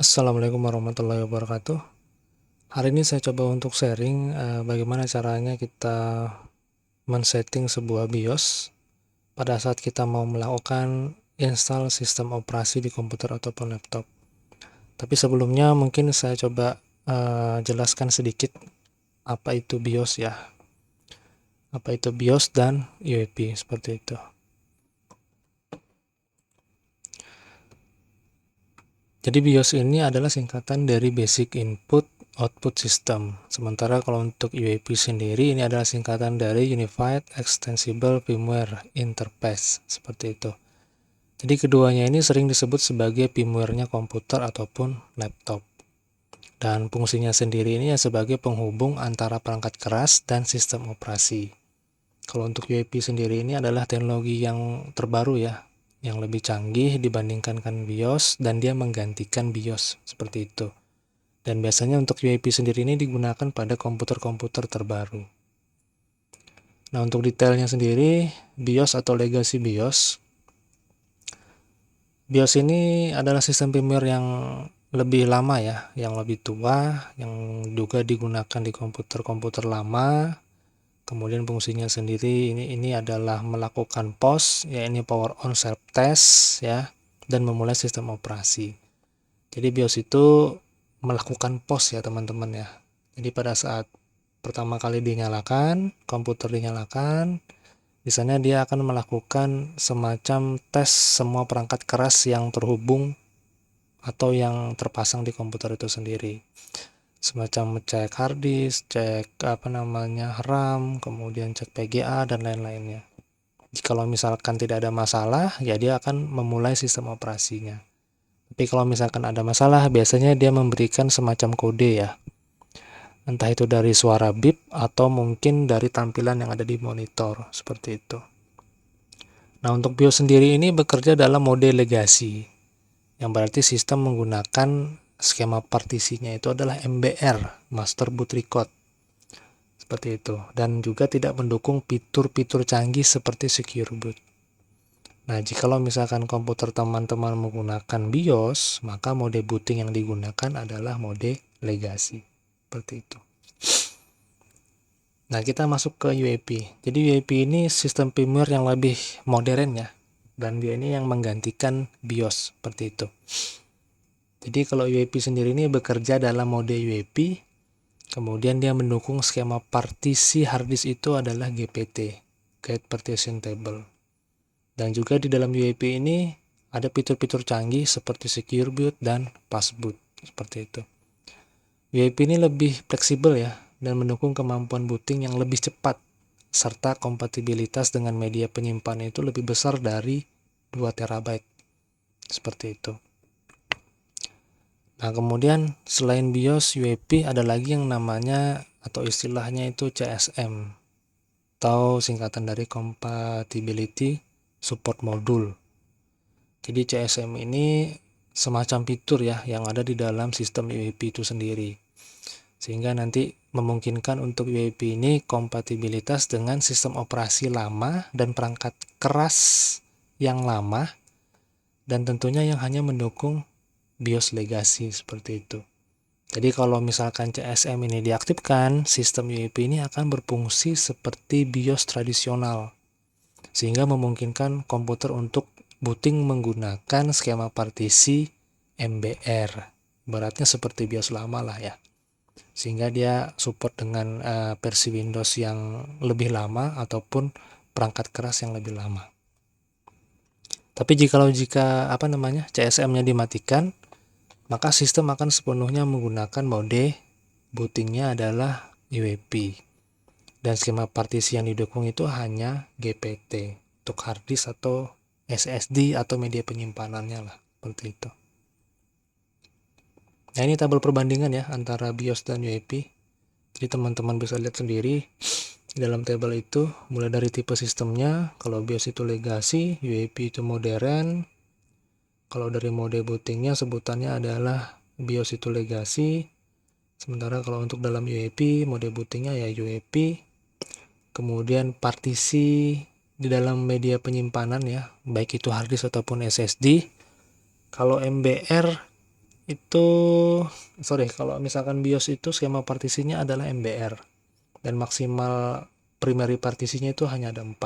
Assalamualaikum warahmatullahi wabarakatuh. Hari ini saya coba untuk sharing bagaimana caranya kita men-setting sebuah BIOS pada saat kita mau melakukan install sistem operasi di komputer ataupun laptop. Tapi sebelumnya mungkin saya coba jelaskan sedikit apa itu BIOS ya. Apa itu BIOS dan UEFI seperti itu. Jadi BIOS ini adalah singkatan dari Basic Input Output System. Sementara kalau untuk UEFI sendiri ini adalah singkatan dari Unified Extensible Firmware Interface, seperti itu. Jadi keduanya ini sering disebut sebagai firmware-nya komputer ataupun laptop. Dan fungsinya sendiri ini ya sebagai penghubung antara perangkat keras dan sistem operasi. Kalau untuk UEFI sendiri ini adalah teknologi yang terbaru ya, yang lebih canggih dibandingkan BIOS, dan dia menggantikan BIOS seperti itu. Dan biasanya untuk UEFI sendiri ini digunakan pada komputer-komputer terbaru. Nah, untuk detailnya sendiri, BIOS atau legacy BIOS. BIOS ini adalah sistem firmware yang lebih lama ya, yang lebih tua, yang juga digunakan di komputer-komputer lama. Kemudian fungsinya sendiri ini adalah melakukan POS, ya ini power on self test ya, dan memulai sistem operasi. Jadi BIOS itu melakukan POS ya teman-teman ya. Jadi pada saat pertama kali dinyalakan, komputer dinyalakan, di sana dia akan melakukan semacam tes semua perangkat keras yang terhubung atau yang terpasang di komputer itu sendiri. Semacam cek hard disk, cek RAM, kemudian cek PGA dan lain-lainnya. Kalau misalkan tidak ada masalah, ya dia akan memulai sistem operasinya. Tapi kalau misalkan ada masalah, biasanya dia memberikan semacam kode ya. Entah itu dari suara bip atau mungkin dari tampilan yang ada di monitor, seperti itu. Nah, untuk BIOS sendiri ini bekerja dalam mode legasi, yang berarti sistem menggunakan skema partisinya itu adalah MBR, Master Boot Record. Seperti itu. Dan juga tidak mendukung fitur-fitur canggih seperti Secure Boot. Nah, jikalau misalkan komputer teman-teman menggunakan BIOS, maka mode booting yang digunakan adalah mode legasi. Seperti itu. Nah, kita masuk ke UEFI. Jadi UEFI ini sistem firmware yang lebih modern ya. Dan dia ini yang menggantikan BIOS, seperti itu. Jadi kalau UEFI sendiri ini bekerja dalam mode UEFI, kemudian dia mendukung skema partisi harddisk itu adalah GPT, Gate Partition Table. Dan juga di dalam UEFI ini ada fitur-fitur canggih seperti Secure Boot dan Fast Boot, seperti itu. UEFI ini lebih fleksibel ya, dan mendukung kemampuan booting yang lebih cepat, serta kompatibilitas dengan media penyimpanan itu lebih besar dari 2 TB, seperti itu. Nah, kemudian selain BIOS, UEFI ada lagi yang namanya atau istilahnya itu CSM, atau singkatan dari Compatibility Support Module. Jadi CSM ini semacam fitur ya yang ada di dalam sistem UEFI itu sendiri. Sehingga nanti memungkinkan untuk UEFI ini kompatibilitas dengan sistem operasi lama dan perangkat keras yang lama, dan tentunya yang hanya mendukung BIOS legasi, seperti itu. Jadi kalau misalkan CSM ini diaktifkan, sistem UEFI ini akan berfungsi seperti BIOS tradisional, sehingga memungkinkan komputer untuk booting menggunakan skema partisi MBR. Beratnya seperti BIOS lama lah ya. Sehingga dia support dengan versi Windows yang lebih lama ataupun perangkat keras yang lebih lama. Tapi jika CSM-nya dimatikan, maka sistem akan sepenuhnya menggunakan mode bootingnya adalah UEFI. Dan skema partisi yang didukung itu hanya GPT untuk hard disk atau SSD atau media penyimpanannya lah, seperti itu. Nah, ini tabel perbandingan ya antara BIOS dan UEFI. Jadi teman-teman bisa lihat sendiri dalam tabel itu, mulai dari tipe sistemnya. Kalau BIOS itu legasi, UEFI itu modern. Kalau dari mode bootingnya sebutannya adalah BIOS itu legasi. Sementara kalau untuk dalam UEFI, mode bootingnya ya UEFI. Kemudian partisi di dalam media penyimpanan ya, baik itu hard disk ataupun SSD. Kalau MBR itu kalau misalkan BIOS itu skema partisinya adalah MBR dan maksimal primary partisinya itu hanya ada 4.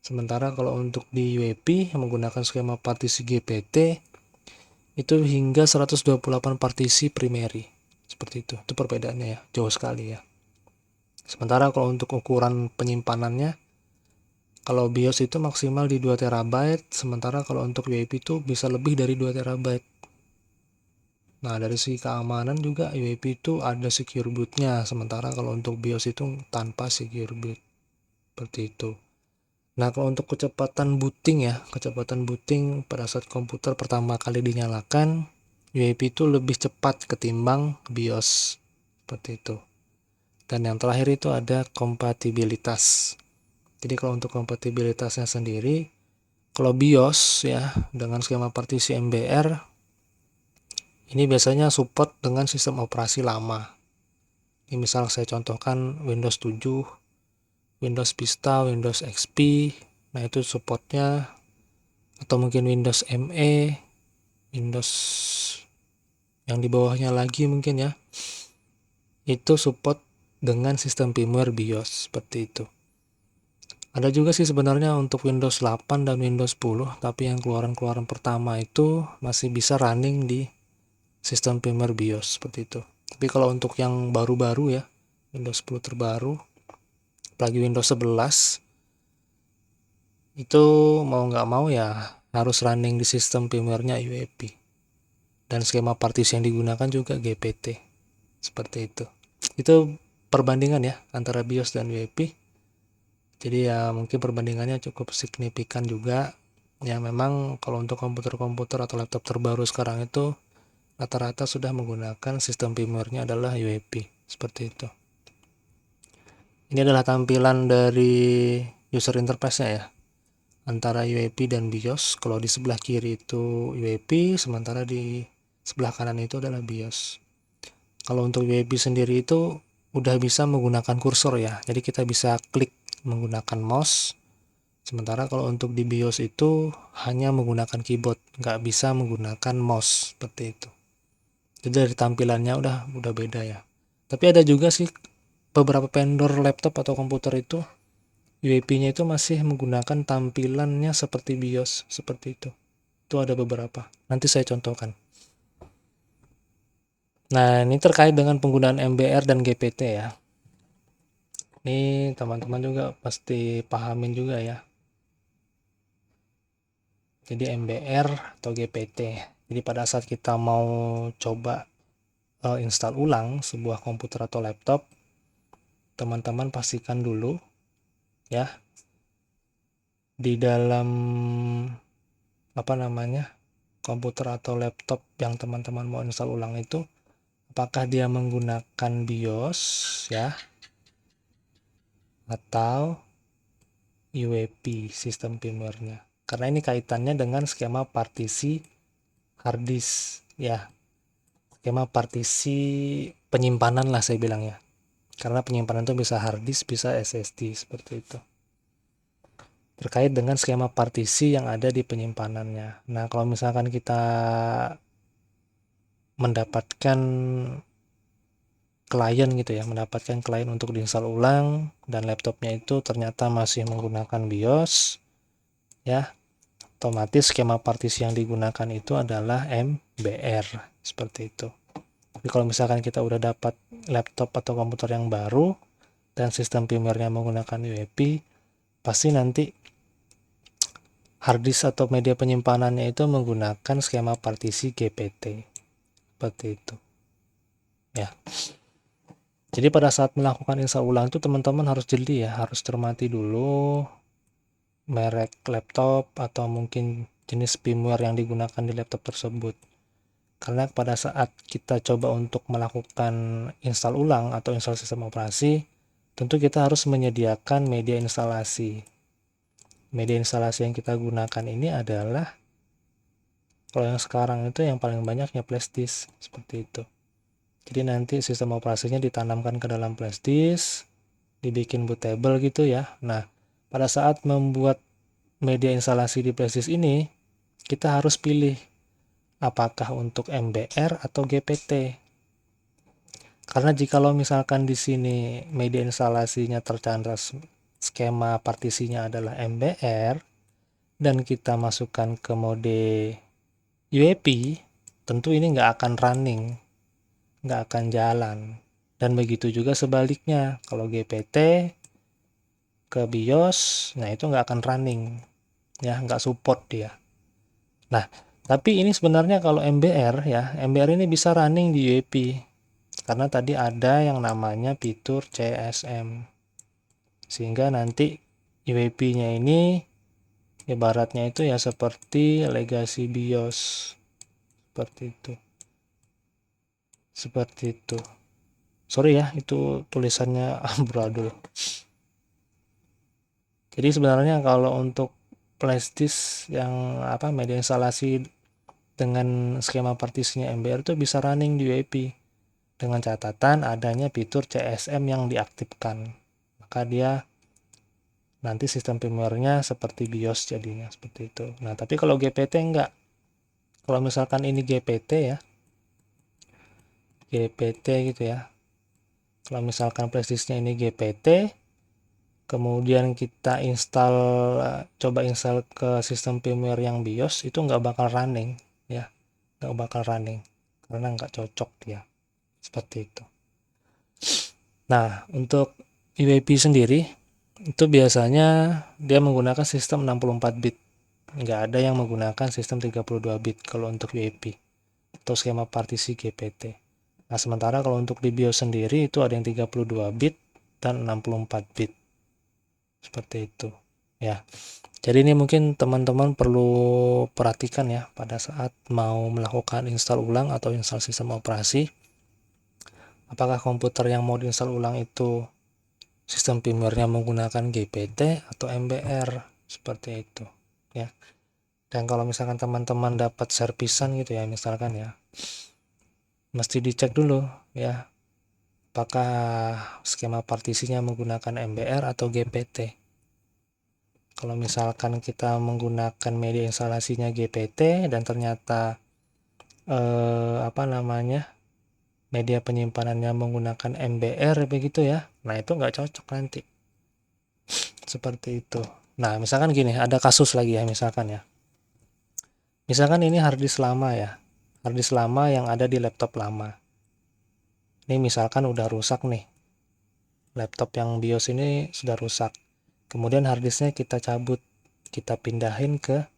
Sementara kalau untuk di UEFI yang menggunakan skema partisi GPT itu hingga 128 partisi primary. Seperti itu. Itu perbedaannya ya, jauh sekali ya. Sementara kalau untuk ukuran penyimpanannya, kalau BIOS itu maksimal di 2 TB, sementara kalau untuk UEFI itu bisa lebih dari 2 TB. Nah, dari segi keamanan juga UEFI itu ada secure bootnya, sementara kalau untuk BIOS itu tanpa secure boot. Seperti itu. Nah, kalau untuk kecepatan booting pada saat komputer pertama kali dinyalakan, UEFI itu lebih cepat ketimbang BIOS. Seperti itu. Dan yang terakhir itu ada kompatibilitas. Jadi kalau untuk kompatibilitasnya sendiri, kalau BIOS ya dengan skema partisi MBR ini biasanya support dengan sistem operasi lama. Ini misal saya contohkan Windows 7, Windows Vista, Windows XP. Nah, itu supportnya, atau mungkin Windows ME, Windows yang di bawahnya lagi mungkin ya. Itu support dengan sistem firmware BIOS seperti itu. Ada juga sih sebenarnya untuk Windows 8 dan Windows 10, tapi yang keluaran-keluaran pertama itu masih bisa running di sistem firmware BIOS seperti itu. Tapi kalau untuk yang baru-baru ya, Windows 10 terbaru, apalagi Windows 11, itu mau nggak mau ya harus running di sistem firmware-nya UEFI. Dan skema partisi yang digunakan juga GPT. Seperti itu. Itu perbandingan ya antara BIOS dan UEFI. Jadi ya mungkin perbandingannya cukup signifikan juga. Ya memang kalau untuk komputer-komputer atau laptop terbaru sekarang itu rata-rata sudah menggunakan sistem firmware-nya adalah UEFI. Seperti itu. Ini adalah tampilan dari user interface-nya ya. Antara UEFI dan BIOS. Kalau di sebelah kiri itu UEFI, sementara di sebelah kanan itu adalah BIOS. Kalau untuk UEFI sendiri itu udah bisa menggunakan kursor ya. Jadi kita bisa klik menggunakan mouse. Sementara kalau untuk di BIOS itu hanya menggunakan keyboard, nggak bisa menggunakan mouse seperti itu. Jadi dari tampilannya udah beda ya. Tapi ada juga sih beberapa vendor laptop atau komputer itu UEFI-nya itu masih menggunakan tampilannya seperti BIOS seperti itu. Itu ada beberapa. Nanti saya contohkan. Nah, ini terkait dengan penggunaan MBR dan GPT ya. Ini teman-teman juga pasti pahamin juga ya. Jadi MBR atau GPT. Jadi pada saat kita mau coba install ulang sebuah komputer atau laptop, teman-teman pastikan dulu ya di dalam komputer atau laptop yang teman-teman mau install ulang itu apakah dia menggunakan BIOS ya atau UEFI sistem firmware-nya. Karena ini kaitannya dengan skema partisi hard disk ya. Skema partisi penyimpanan lah saya bilang ya. Karena penyimpanan itu bisa hard disk, bisa SSD seperti itu. Terkait dengan skema partisi yang ada di penyimpanannya. Nah, kalau misalkan kita mendapatkan klien gitu ya, mendapatkan klien untuk diinstal ulang dan laptopnya itu ternyata masih menggunakan BIOS ya, otomatis skema partisi yang digunakan itu adalah MBR seperti itu. Tapi kalau misalkan kita udah dapat laptop atau komputer yang baru dan sistem firmware-nya menggunakan UEFI, pasti nanti hard disk atau media penyimpanannya itu menggunakan skema partisi GPT seperti itu ya. Jadi pada saat melakukan install ulang itu teman-teman harus jeli ya, harus cermati dulu merek laptop atau mungkin jenis firmware yang digunakan di laptop tersebut. Karena pada saat kita coba untuk melakukan install ulang atau install sistem operasi, tentu kita harus menyediakan media instalasi. Media instalasi yang kita gunakan ini adalah kalau yang sekarang itu yang paling banyaknya flash disk seperti itu. Jadi nanti sistem operasinya ditanamkan ke dalam flash disk, dibikin bootable gitu ya. Nah, pada saat membuat media instalasi di flash disk ini, kita harus pilih apakah untuk MBR atau GPT. Karena jikalau misalkan di sini media instalasinya tercantum skema partisinya adalah MBR dan kita masukkan ke mode UEFI, tentu ini nggak akan running, nggak akan jalan. Dan begitu juga sebaliknya, kalau GPT ke BIOS, nah itu nggak akan running, ya nggak support dia. Nah, tapi ini sebenarnya kalau MBR ya, MBR ini bisa running di UEFI karena tadi ada yang namanya fitur CSM, sehingga nanti UEFI-nya ini ibaratnya itu ya seperti legacy BIOS, seperti itu. Sorry ya, itu tulisannya amburadul. Jadi sebenarnya kalau untuk flash disk yang media instalasi dengan skema partisinya MBR itu bisa running di UEFI dengan catatan adanya fitur CSM yang diaktifkan, maka dia nanti sistem firmware-nya seperti BIOS jadinya seperti itu. Nah, tapi kalau GPT enggak. Kalau misalkan ini GPT ya, GPT gitu ya. Kalau misalkan flash disk-nya ini GPT, kemudian kita coba install ke sistem firmware yang BIOS, itu nggak bakal running ya, nggak bakal running karena nggak cocok dia, seperti itu. Nah, untuk UEFI sendiri itu biasanya dia menggunakan sistem 64 bit, nggak ada yang menggunakan sistem 32 bit kalau untuk UEFI atau skema partisi GPT. Nah, sementara kalau untuk di BIOS sendiri itu ada yang 32 bit dan 64 bit, seperti itu ya. Jadi ini mungkin teman-teman perlu perhatikan ya pada saat mau melakukan install ulang atau install sistem operasi, apakah komputer yang mau diinstal ulang itu sistem firmware-nya menggunakan GPT atau MBR, seperti itu ya. Dan kalau misalkan teman-teman dapat servisan gitu ya, misalkan ya, mesti dicek dulu ya apakah skema partisinya menggunakan MBR atau GPT. Kalau misalkan kita menggunakan media instalasinya GPT dan ternyata media penyimpanannya menggunakan MBR begitu ya, nah itu nggak cocok nanti, seperti itu. Nah, misalkan gini, ada kasus lagi ya, misalkan ini harddisk lama ya, harddisk lama yang ada di laptop lama. Ini misalkan udah rusak nih, laptop yang BIOS ini sudah rusak, kemudian harddisknya kita cabut, kita pindahin ke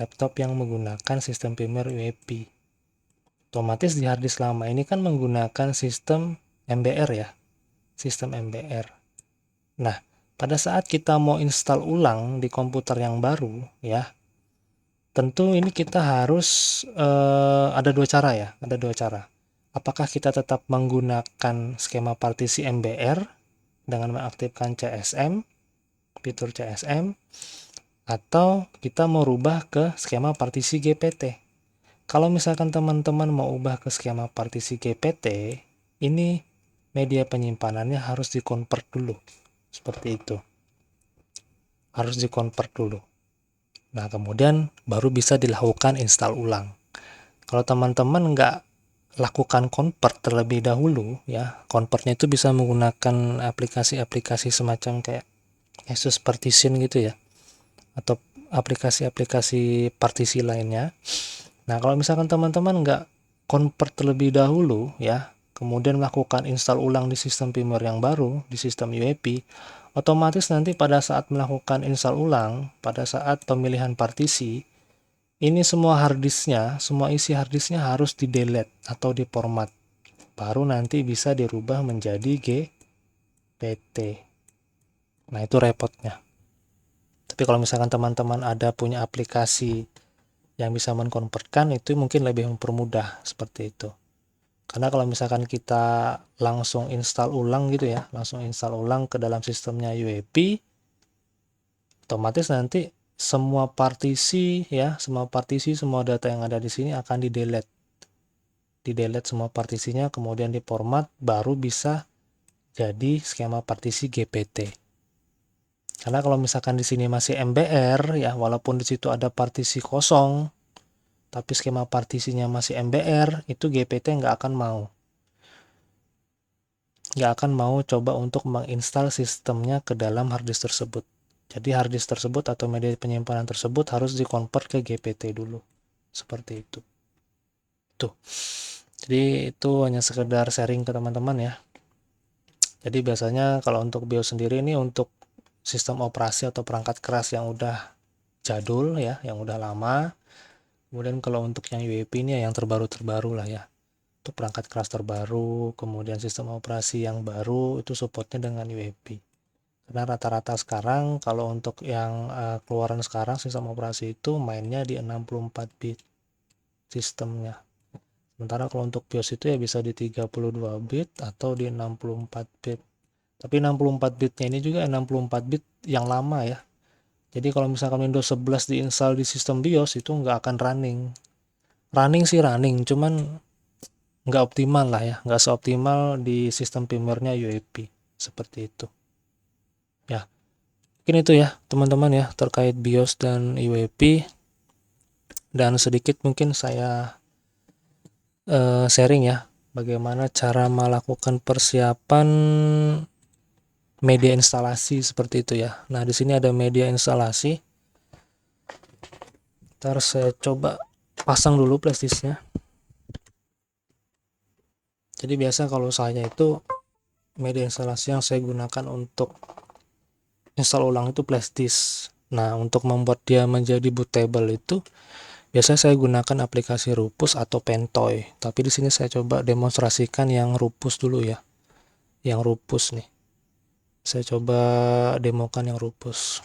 laptop yang menggunakan sistem firmware UEFI. Otomatis di harddisk lama ini kan menggunakan sistem MBR ya, sistem MBR. Nah, pada saat kita mau install ulang di komputer yang baru ya, tentu ini kita harus ada dua cara. Apakah kita tetap menggunakan skema partisi MBR dengan mengaktifkan CSM, fitur CSM, atau kita mau rubah ke skema partisi GPT. Kalau misalkan teman-teman mau ubah ke skema partisi GPT, ini media penyimpanannya harus dikonvert dulu, seperti itu. Harus dikonvert dulu. Nah, kemudian baru bisa dilakukan install ulang. Kalau teman-teman nggak lakukan convert terlebih dahulu ya, convertnya itu bisa menggunakan aplikasi-aplikasi semacam kayak Asus Partition gitu ya, atau aplikasi-aplikasi partisi lainnya. Nah, kalau misalkan teman-teman nggak convert terlebih dahulu ya, kemudian melakukan install ulang di sistem firmware yang baru, di sistem UEFI, otomatis nanti pada saat melakukan install ulang, pada saat pemilihan partisi, ini semua harddisknya, semua isi harddisknya harus di-delete atau di-format. Baru nanti bisa dirubah menjadi GPT. Nah, itu repotnya. Tapi kalau misalkan teman-teman ada punya aplikasi yang bisa mengkonvertkan, itu mungkin lebih mempermudah seperti itu. Karena kalau misalkan kita langsung install ulang gitu ya, langsung install ulang ke dalam sistemnya UEFI, otomatis nanti semua partisi, semua data yang ada di sini akan di-delete. Di-delete semua partisinya, kemudian di-format, baru bisa jadi skema partisi GPT. Karena kalau misalkan di sini masih MBR ya, walaupun di situ ada partisi kosong, tapi skema partisinya masih MBR, itu GPT nggak akan mau coba untuk menginstal sistemnya ke dalam harddisk tersebut. Jadi harddisk tersebut atau media penyimpanan tersebut harus dikonvert ke GPT dulu. Seperti itu. Tuh. Jadi itu hanya sekedar sharing ke teman-teman ya. Jadi biasanya kalau untuk BIOS sendiri ini untuk sistem operasi atau perangkat keras yang udah jadul ya, yang udah lama. Kemudian kalau untuk yang UEFI ini yang terbaru-terbaru lah ya. Untuk perangkat keras terbaru, kemudian sistem operasi yang baru itu supportnya dengan UEFI. Karena rata-rata sekarang kalau untuk yang keluaran sekarang sistem operasi itu mainnya di 64 bit sistemnya. Sementara kalau untuk BIOS itu ya bisa di 32 bit atau di 64 bit. Tapi 64 bitnya ini juga 64 bit yang lama ya. Jadi kalau misalkan Windows 11 diinstal di sistem BIOS itu nggak akan running. Running sih running, cuman nggak optimal lah ya. Nggak seoptimal di sistem firmware-nya UEFI. Seperti itu. Ya, mungkin itu ya teman-teman ya terkait BIOS dan UEFI. Dan sedikit mungkin saya sharing ya bagaimana cara melakukan persiapan media instalasi seperti itu ya. Nah, di sini ada media instalasi. Ntar saya coba pasang dulu flashdisknya. Jadi biasa kalau saya itu media instalasi yang saya gunakan untuk install ulang itu flashdisk. Nah, untuk membuat dia menjadi bootable itu biasanya saya gunakan aplikasi Rufus atau Pentoy. Tapi di sini saya coba demonstrasikan yang Rufus dulu ya. Yang Rufus nih. Saya coba demokan yang Rufus.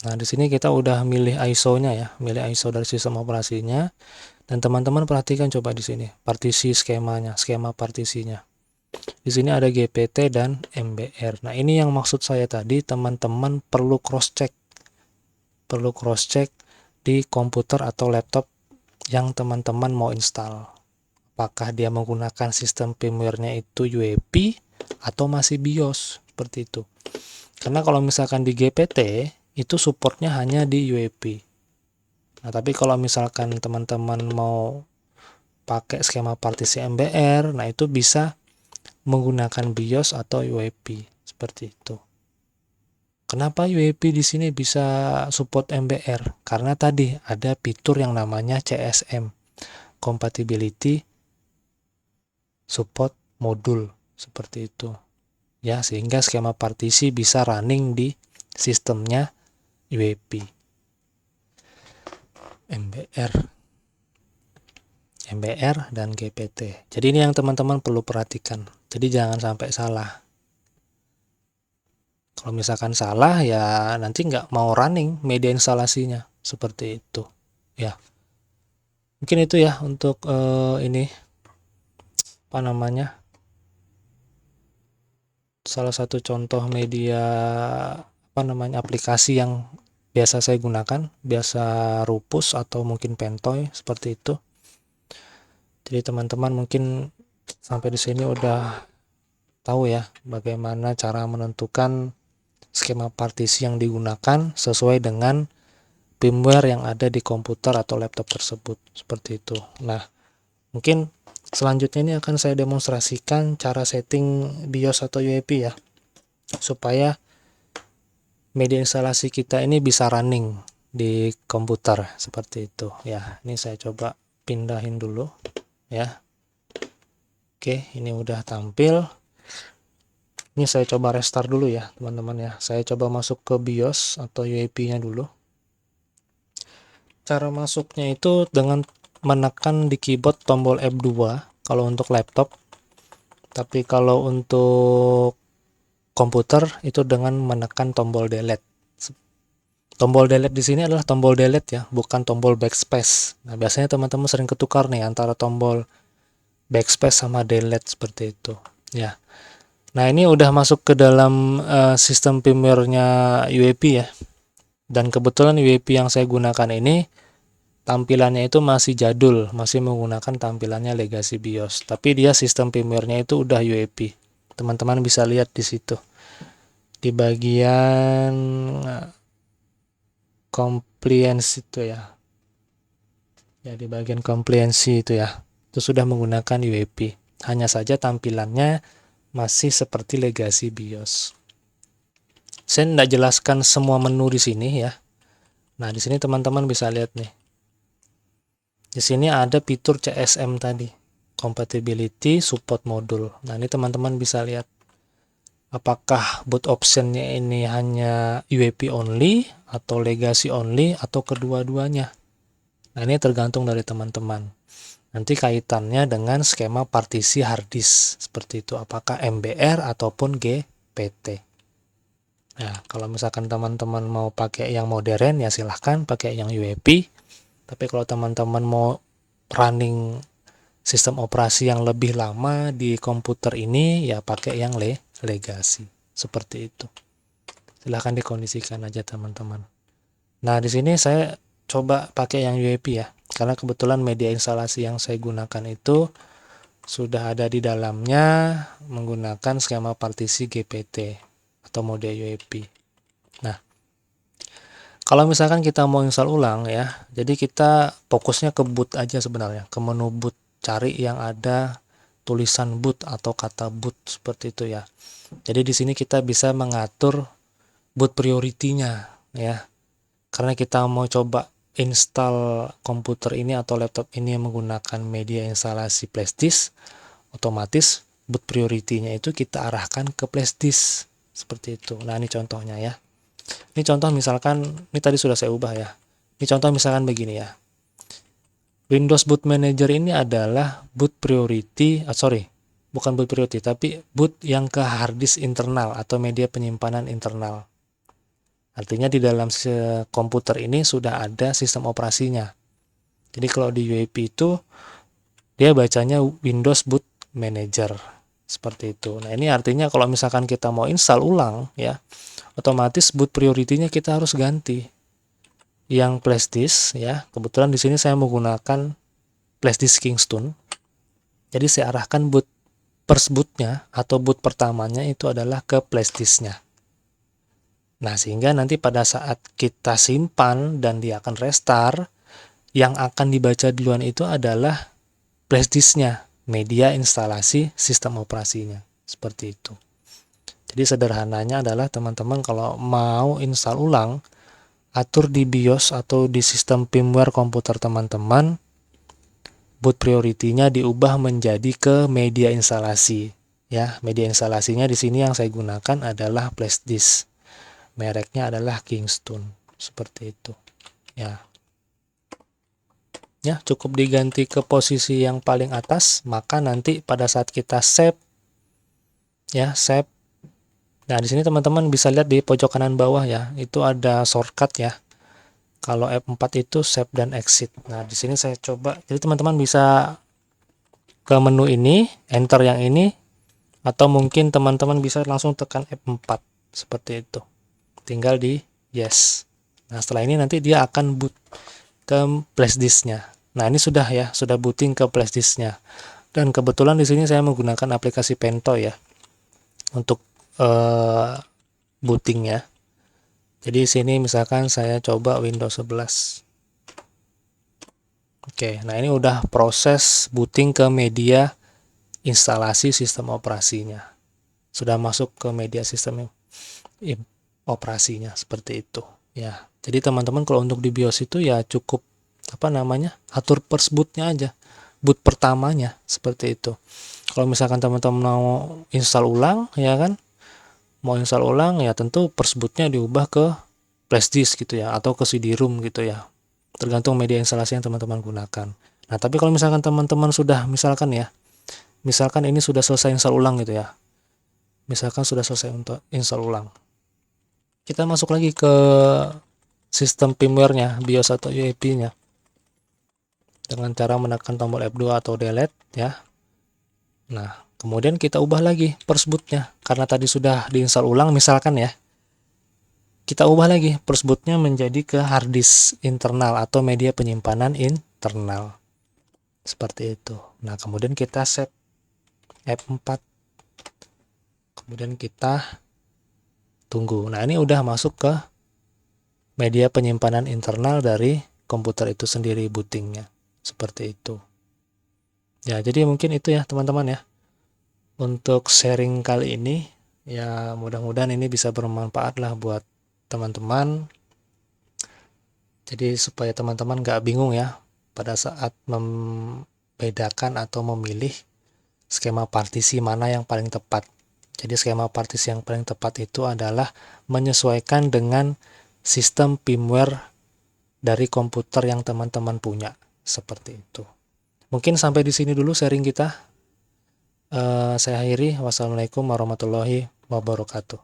Nah, di sini kita udah milih ISO-nya ya, milih ISO dari sistem operasinya. Dan teman-teman perhatikan coba di sini, partisi skemanya, skema partisinya. Di sini ada GPT dan MBR. Nah, ini yang maksud saya tadi, teman-teman perlu cross-check. Perlu cross-check di komputer atau laptop yang teman-teman mau install. Apakah dia menggunakan sistem firmware-nya itu UEFI atau masih BIOS, seperti itu. Karena kalau misalkan di GPT, itu supportnya hanya di UEFI. Nah, tapi kalau misalkan teman-teman mau pakai skema partisi MBR, nah itu bisa menggunakan BIOS atau UEFI seperti itu. Kenapa UEFI di sini bisa support MBR? Karena tadi ada fitur yang namanya CSM, Compatibility Support Module, seperti itu. Ya, sehingga skema partisi bisa running di sistemnya UEFI. MBR dan GPT. Jadi ini yang teman-teman perlu perhatikan. Jadi jangan sampai salah. Kalau misalkan salah ya nanti nggak mau running media instalasinya. Seperti itu. Ya. Mungkin itu ya untuk ini apa namanya? Salah satu contoh media apa namanya aplikasi yang biasa saya gunakan, biasa Rufus atau mungkin Pentoy seperti itu. Jadi teman-teman mungkin sampai di sini udah tahu ya bagaimana cara menentukan skema partisi yang digunakan sesuai dengan firmware yang ada di komputer atau laptop tersebut, seperti itu. Nah, mungkin selanjutnya ini akan saya demonstrasikan cara setting BIOS atau UEFI ya, supaya media instalasi kita ini bisa running di komputer seperti itu ya. Ini saya coba pindahin dulu ya. Oke, ini udah tampil. Ini saya coba restart dulu ya teman-teman ya. Saya coba masuk ke BIOS atau UEFI-nya dulu. Cara masuknya itu dengan menekan di keyboard tombol F2 kalau untuk laptop. Tapi kalau untuk komputer itu dengan menekan tombol delete. Tombol delete di sini adalah tombol delete ya, bukan tombol backspace. Nah, biasanya teman-teman sering ketukar nih antara tombol backspace sama delete seperti itu ya. Nah, ini udah masuk ke dalam sistem firmware-nya UEFI ya. Dan kebetulan UEFI yang saya gunakan ini tampilannya itu masih jadul, masih menggunakan tampilannya legacy BIOS. Tapi dia sistem firmware-nya itu udah UEFI. Teman-teman bisa lihat di situ. Di bagian compliance itu ya. Ya, di bagian komprehensi itu ya. Itu sudah menggunakan UEFI. Hanya saja tampilannya masih seperti legasi BIOS. Saya tidak jelaskan semua menu di sini ya. Nah, di sini teman-teman bisa lihat nih. Di sini ada fitur CSM tadi, compatibility support module. Nah, ini teman-teman bisa lihat apakah boot optionnya ini hanya UEFI only atau legacy only atau kedua-duanya. Nah, ini tergantung dari teman-teman. Nanti kaitannya dengan skema partisi hard disk seperti itu, apakah MBR ataupun GPT. Nah, kalau misalkan teman-teman mau pakai yang modern ya silahkan pakai yang UEFI. Tapi kalau teman-teman mau running sistem operasi yang lebih lama di komputer ini ya pakai yang legacy seperti itu. Silahkan dikondisikan aja teman-teman. Nah, di sini saya coba pakai yang UEFI ya, karena kebetulan media instalasi yang saya gunakan itu sudah ada di dalamnya menggunakan skema partisi GPT atau mode UEFI. Nah, kalau misalkan kita mau install ulang ya, jadi kita fokusnya ke boot aja sebenarnya, ke menu boot, cari yang ada tulisan boot atau kata boot seperti itu ya. Jadi di sini kita bisa mengatur boot priority-nya ya. Karena kita mau coba install komputer ini atau laptop ini menggunakan media instalasi flashdisk, otomatis boot priority-nya itu kita arahkan ke flashdisk seperti itu. Nah, ini contohnya ya. Ini contoh misalkan, ini tadi sudah saya ubah ya. Ini contoh misalkan begini ya. Windows Boot Manager ini adalah boot priority, bukan boot priority, tapi boot yang ke hard disk internal atau media penyimpanan internal. Artinya di dalam komputer ini sudah ada sistem operasinya. Jadi kalau di UEFI itu, dia bacanya Windows Boot Manager. Seperti itu. Nah, ini artinya kalau misalkan kita mau install ulang ya, otomatis boot priority-nya kita harus ganti. Yang flashdisk ya, kebetulan di sini saya menggunakan flashdisk Kingston. Jadi saya arahkan boot first boot-nya atau boot pertamanya itu adalah ke flashdisk-nya. Nah, sehingga nanti pada saat kita simpan dan dia akan restart, yang akan dibaca duluan itu adalah flashdisk-nya, media instalasi sistem operasinya. Seperti itu. Jadi sederhananya adalah teman-teman kalau mau install ulang, atur di BIOS atau di sistem firmware komputer teman-teman, boot priority-nya diubah menjadi ke media instalasi. Ya, media instalasinya di sini yang saya gunakan adalah flash disk. Mereknya adalah Kingston. Seperti itu. Ya. Ya, cukup diganti ke posisi yang paling atas, maka nanti pada saat kita save ya, save. Nah, di sini teman-teman bisa lihat di pojok kanan bawah ya, itu ada shortcut ya. Kalau F4 itu save dan exit. Nah, di sini saya coba. Jadi teman-teman bisa ke menu ini, enter yang ini, atau mungkin teman-teman bisa langsung tekan F4 seperti itu. Tinggal di yes. Nah, setelah ini nanti dia akan boot ke flash disk-nya. Nah, ini sudah ya, sudah booting ke flash disk-nya. Dan kebetulan di sini saya menggunakan aplikasi Pento ya untuk booting ya. Jadi sini misalkan saya coba Windows 11. Oke, nah ini udah proses booting ke media instalasi sistem operasinya. Sudah masuk ke media sistem operasinya seperti itu ya. Jadi teman-teman kalau untuk di BIOS itu ya cukup atur first bootnya aja, boot pertamanya seperti itu. Kalau misalkan teman-teman mau install ulang ya kan, mau install ulang ya tentu first bootnya diubah ke flash disk gitu ya, atau ke CD-ROM gitu ya, tergantung media instalasi yang teman-teman gunakan. Nah, tapi kalau misalkan teman-teman sudah misalkan ini sudah selesai install ulang gitu ya, misalkan sudah selesai untuk install ulang, kita masuk lagi ke sistem firmware-nya, BIOS atau UEFI-nya dengan cara menekan tombol F2 atau delete ya. Nah, kemudian kita ubah lagi first boot-nya karena tadi sudah diinstal ulang misalkan ya. Kita ubah lagi first boot-nya menjadi ke hard disk internal atau media penyimpanan internal. Seperti itu. Nah, kemudian kita save F4. Kemudian kita tunggu. Nah, ini udah masuk ke media penyimpanan internal dari komputer itu sendiri bootingnya. seperti itu. Ya, jadi mungkin itu ya teman-teman ya, untuk sharing kali ini. Ya, mudah-mudahan ini bisa bermanfaat lah buat teman-teman. Jadi supaya teman-teman gak bingung ya pada saat membedakan atau memilih skema partisi mana yang paling tepat. Jadi skema partisi yang paling tepat itu adalah menyesuaikan dengan sistem firmware dari komputer yang teman-teman punya. Seperti itu. Mungkin sampai di sini dulu sharing kita. Saya akhiri. Wassalamualaikum warahmatullahi wabarakatuh.